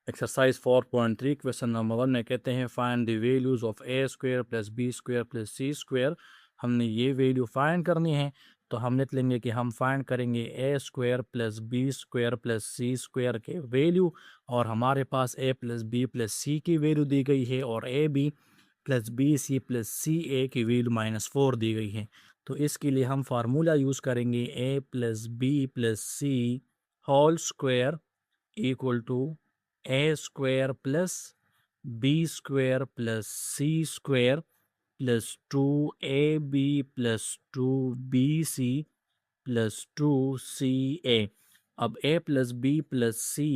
Exercise 4.3 question number 1 में कहते हैं find the values of A square plus B square plus C square. हमने ये वैल्यू फाइंड करनी है, तो हम लिख लेंगे कि हम फाइंड करेंगे A square plus B square plus C square के वैल्यू। और हमारे पास A plus B plus C की वैल्यू दी गई है और A B plus B C plus C A की वैल्यू -4 दी गई है। तो इसके लिए हम फार्मूला यूज़ करेंगे A plus B plus C whole square equal to A square plus B square plus C square plus 2ab plus 2bc plus 2ca। अब a plus B plus C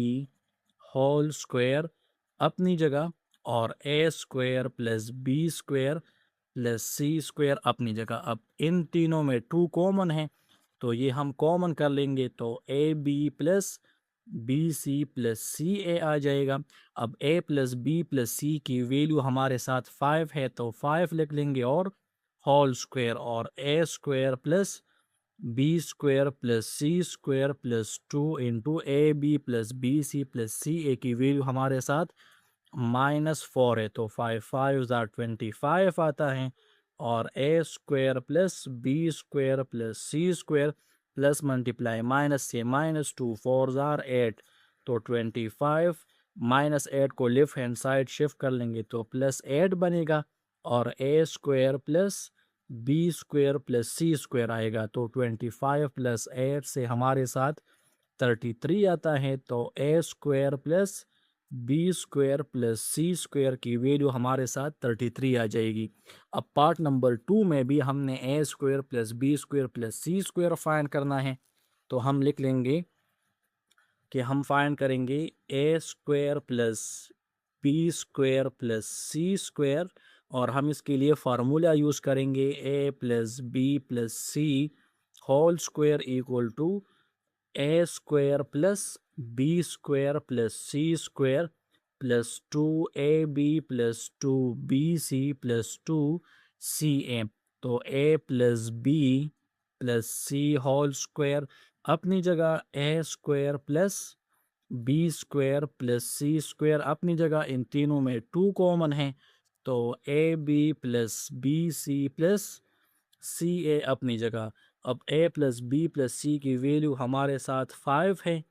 whole square अपनी जगह और A square plus B square plus C square अपनी जगह। अब इन तीनों में 2 common है, तो ये हम कॉमन कर लेंगे, तो A B plus B C plus C A आ जाएगा। अब A plus B plus C की वैल्यू हमारे साथ 5 है, तो 5 लिख लेंगे और होल स्क्वायर और A square plus B square plus C square plus 2 into A B plus B C plus C A की वैल्यू हमारे साथ -4 है, तो 5 5 ज़ार 25 आता है। और A square plus B square plus C square plus multiply minus से -2 4 ज़ार 8, तो 25 -8 को लेफ्ट हैंड साइड शिफ्ट कर लेंगे तो +8 बनेगा। और A square plus B square plus C square आएगा, तो 25 + 8 से हमारे साथ 33 आता है। तो A square plus B square plus C square की वैल्यू हमारे साथ 33 आ जाएगी। अब पार्ट नंबर 2 में भी हमने A square plus B square plus C square find करना है, तो हम लिख लेंगे कि हम फाइंड करेंगे A square plus B square plus C square. और हम इसके लिए फार्मूला यूज़ करेंगे A plus B plus C whole square equal to A square plus B square plus C square plus 2ab plus 2bc plus 2ca। तो A plus B plus C whole square अपनी जगह, A square plus B square plus C square अपनी जगह, इन तीनों में 2 common है, तो A B plus B C plus C A अपनी जगह। अब A plus B plus C की वैल्यू हमारे साथ 5 है,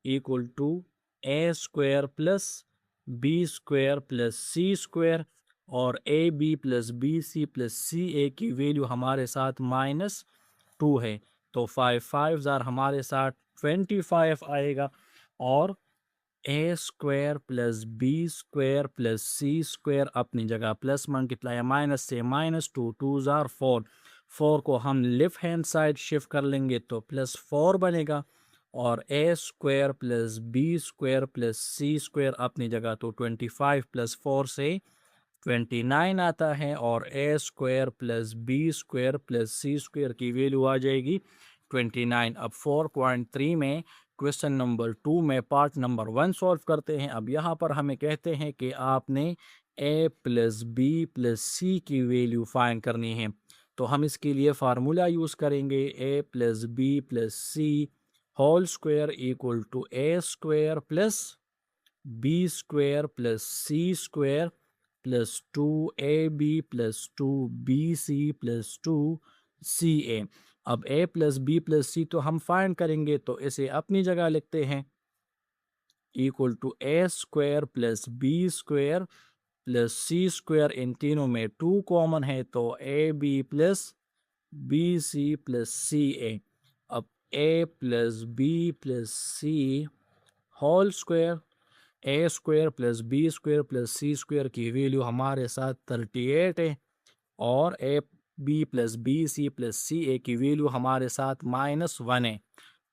equal to A square plus B square plus C square. और A B plus B C plus C A की value हमारे साथ -2 है, तो 5 5 ज़ार हमारे साथ 25 आएगा। और A square plus B square plus C square अपनी जगह प्लस मल्टीप्लाई माइनस से -2 2 ज़ार 4 4 को हम लेफ्ट हैंड साइड शिफ्ट कर लेंगे तो +4 बनेगा। और A square plus B square plus C square अपनी जगह, तो 25 + 4 से 29 आता है। और A square plus B square plus C square की वैल्यू आ जाएगी 29। अब 4.3 में क्वेश्चन नंबर 2 में पार्ट नंबर 1 सॉल्व करते हैं। अब यहाँ पर हमें कहते हैं कि आपने ए प्लस बी प्लस सी की वैल्यू फाइंड करनी है, तो हम इसके लिए फार्मूला यूज़ करेंगे A plus B plus C whole square equal to A square plus B square plus C square plus 2ab plus 2bc plus 2ca। अब a plus B plus C तो हम फाइंड करेंगे, तो इसे अपनी जगह लिखते हैं, equal to A square plus B square plus C square. इन तीनों में 2 कॉमन है, तो A B plus B C plus C A. अब A plus B plus C whole square, A square plus B square plus C square की value हमारे साथ 38 है। और A B plus B C plus C A की value हमारे साथ -1 है,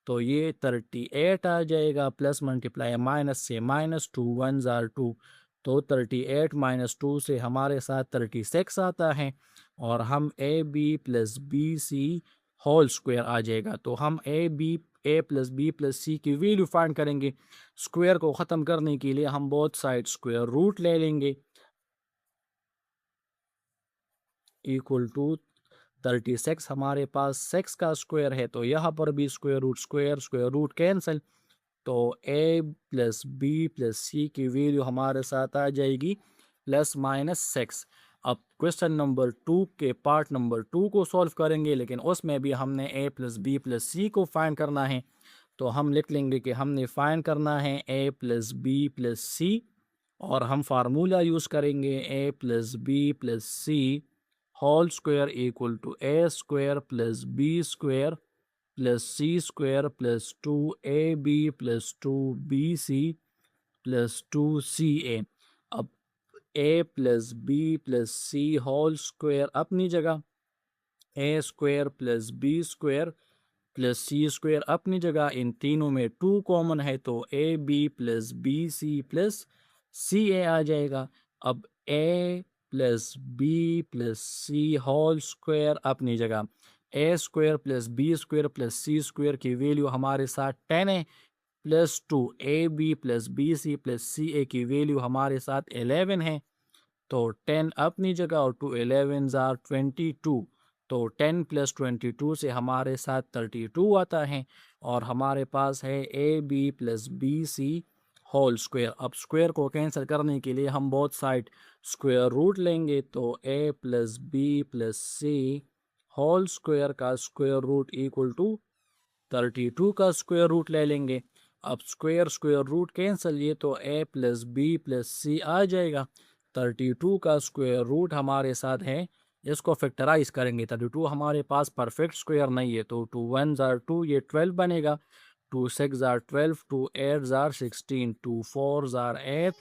तो ये 38 आ जाएगा। प्लस मल्टीप्लाई माइनस से -2 1 ज़ार 2, तो 38 - 2 से हमारे साथ 36 आता है। और हम A B plus B C whole square आ जाएगा, तो हम A plus B plus C की वैल्यू फाइंड करेंगे। स्क्वायर को ख़त्म करने के लिए हम बोथ साइड स्क्वायर रूट ले लेंगे, इक्वल टू 36 हमारे पास 6 का स्क्वायर है, तो यहाँ पर भी स्क्वायर रूट कैंसिल, तो A plus B plus C की वैल्यू हमारे साथ आ जाएगी प्लस माइनस 6। अब क्वेश्चन नंबर 2 के पार्ट नंबर 2 को सॉल्व करेंगे, लेकिन उसमें भी हमने ए प्लस बी प्लस सी को फाइंड करना है। तो हम लिख लेंगे कि हमने फाइंड करना है A plus B plus C, और हम फार्मूला यूज़ करेंगे A plus B plus C whole square equal to A square plus B square plus C square plus 2ab plus 2bc plus 2ca। अब A plus B plus C whole square अपनी जगह, A square plus B square plus C square अपनी जगह, इन तीनों में 2 common है तो A B plus B C plus C A आ जाएगा। अब A plus B plus C whole square अपनी जगह, A square plus B square plus C square की वैल्यू हमारे साथ 10 है, plus 2 A B plus B C plus C A की वैल्यू हमारे साथ 11 है। तो 10 अपनी जगह और 2 11 ज़ार 22। तो 10 प्लस 22 से हमारे साथ 32 आता है, और हमारे पास है A B plus B C whole square. अब स्क्वायर को कैंसिल करने के लिए हम बोथ साइड स्क्वायर रूट लेंगे, तो A plus B plus C whole square का स्क्वायर रूट इक्वल टू 32 का स्क्वायर रूट ले लेंगे। अब स्क्वायर स्क्वायर रूट कैंसिल, ये तो ए प्लस बी प्लस सी आ जाएगा। 32 का स्क्वायर रूट हमारे साथ है, इसको फैक्टराइज करेंगे। 32 हमारे पास परफेक्ट स्क्वायर नहीं है, तो 2 1 ज़ार 2 ये 12 बनेगा, 2 6 ज़ार 12, 2 8 ज़ार 16, 2 4 ज़ार 8,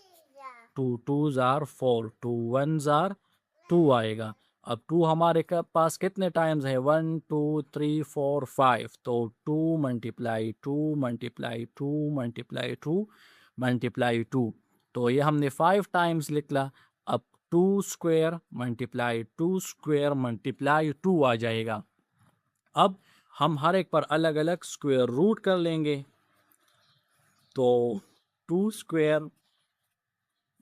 2 2 ज़ार 4, 2 1 ज़ार 2 आएगा। अब 2 हमारे पास कितने टाइम्स है, 1 2 3 4 5, तो 2 मल्टीप्लाई 2 मल्टीप्लाई 2 मल्टीप्लाई 2 मल्टीप्लाई 2, तो ये हमने 5 टाइम्स लिखला। अब 2 स्क्वायर मल्टीप्लाई 2 स्क्वायर मल्टीप्लाई 2 आ जाएगा। अब हम हर एक पर अलग अलग स्क्वायर रूट कर लेंगे, तो 2 square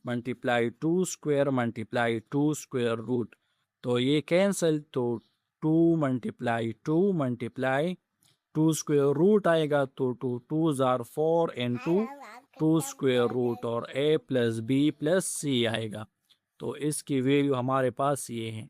multiply 2 square multiply 2 square root, तो ये कैंसिल, तो 2 मल्टीप्लाई 2 मल्टीप्लाई 2 स्क्वायर रूट आएगा, तो 2 2 ज़ार 4 इंटू 2 स्क्वायर रूट, और ए प्लस बी प्लस सी आएगा। तो इसकी वैल्यू हमारे पास ये है।